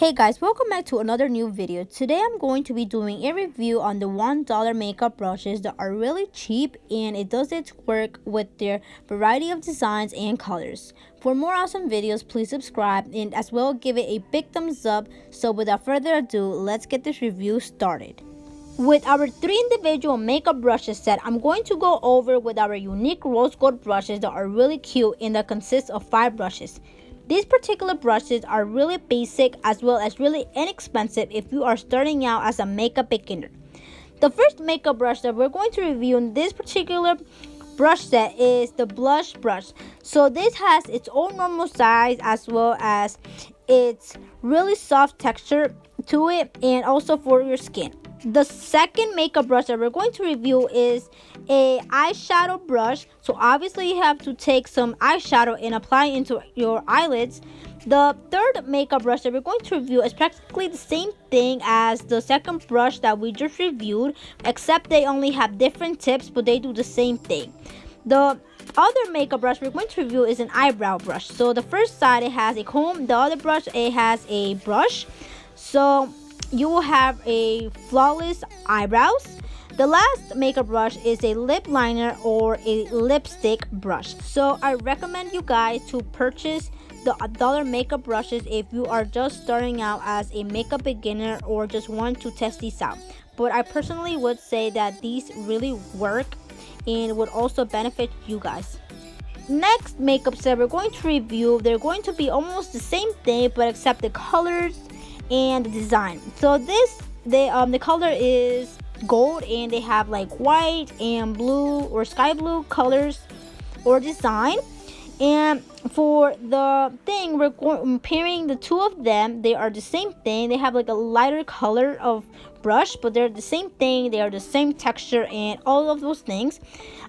Hey guys, welcome back to another new video. Today I'm going to be doing a review on the $1 makeup brushes that are really cheap and it does its work with their variety of designs and colors. For more awesome videos, please subscribe and as well give it a big thumbs up. So without further ado, let's get this review started. With our 3 individual makeup brushes set, I'm going to go over with our unique rose gold brushes that are really cute and that consist of 5 brushes. These particular brushes are really basic as well as really inexpensive if you are starting out as a makeup beginner. The first makeup brush that we're going to review in this particular brush set is the blush brush. So this has its own normal size as well as its really soft texture to it and also for your skin. The second makeup brush that we're going to review is a eyeshadow brush. So obviously you have to take some eyeshadow and apply it into your eyelids. The third makeup brush that we're going to review is practically the same thing as the second brush that we just reviewed, except they only have different tips, but they do the same thing. The other makeup brush we're going to review is an eyebrow brush. So the first side it has a comb, the other brush it has a brush. So you will have a flawless eyebrows. The last makeup brush is a lip liner or a lipstick brush. So I recommend you guys to purchase the $1 makeup brushes if you are just starting out as a makeup beginner or just want to test these out. But I personally would say that these really work and would also benefit you guys. Next makeup set we're going to review, they're going to be almost the same thing but except the colors and the design. So the color is gold and they have like white and blue or sky blue colors or design. And for the thing, we're comparing the two of them. They are the same thing. They have like a lighter color of brush, but they're the same thing. They are the same texture and all of those things.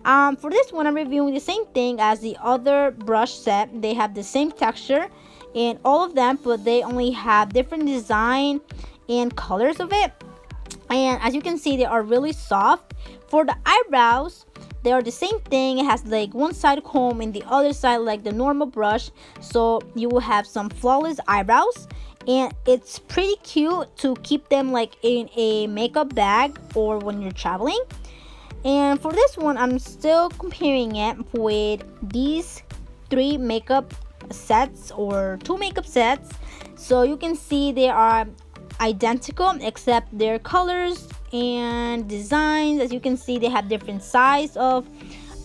For this one, I'm reviewing the same thing as the other brush set. They have the same texture and all of them, but they only have different design and colors of it. And as you can see, they are really soft. For the eyebrows, they are the same thing. It has like one side comb and the other side like the normal brush, so you will have some flawless eyebrows. And it's pretty cute to keep them like in a makeup bag or when you're traveling. And for this one, I'm still comparing it with these 3 makeup sets or 2 makeup sets. So you can see they are identical except their colors and designs. As you can see, they have different size of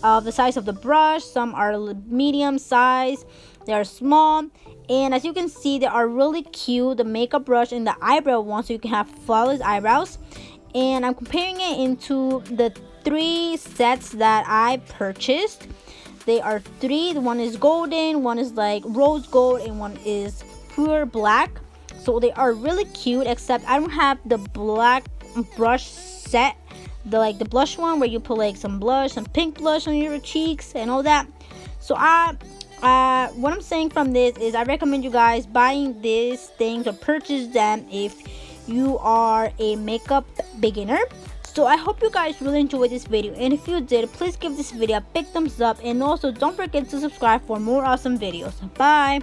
the size of the brush. Some are medium size, they are small, and as you can see, they are really cute, the makeup brush and the eyebrow one, so you can have flawless eyebrows. And I'm comparing it into the 3 sets that I purchased. They are 3. One is golden, one is like rose gold, and one is pure black. So they are really cute, except I don't have the black brush set, the blush one where you put like some blush, some pink blush on your cheeks and all that. So what I'm saying from this is I recommend you guys buying these things or purchase them if you are a makeup beginner. So I hope you guys really enjoyed this video, and if you did, please give this video a big thumbs up and also don't forget to subscribe for more awesome videos. Bye.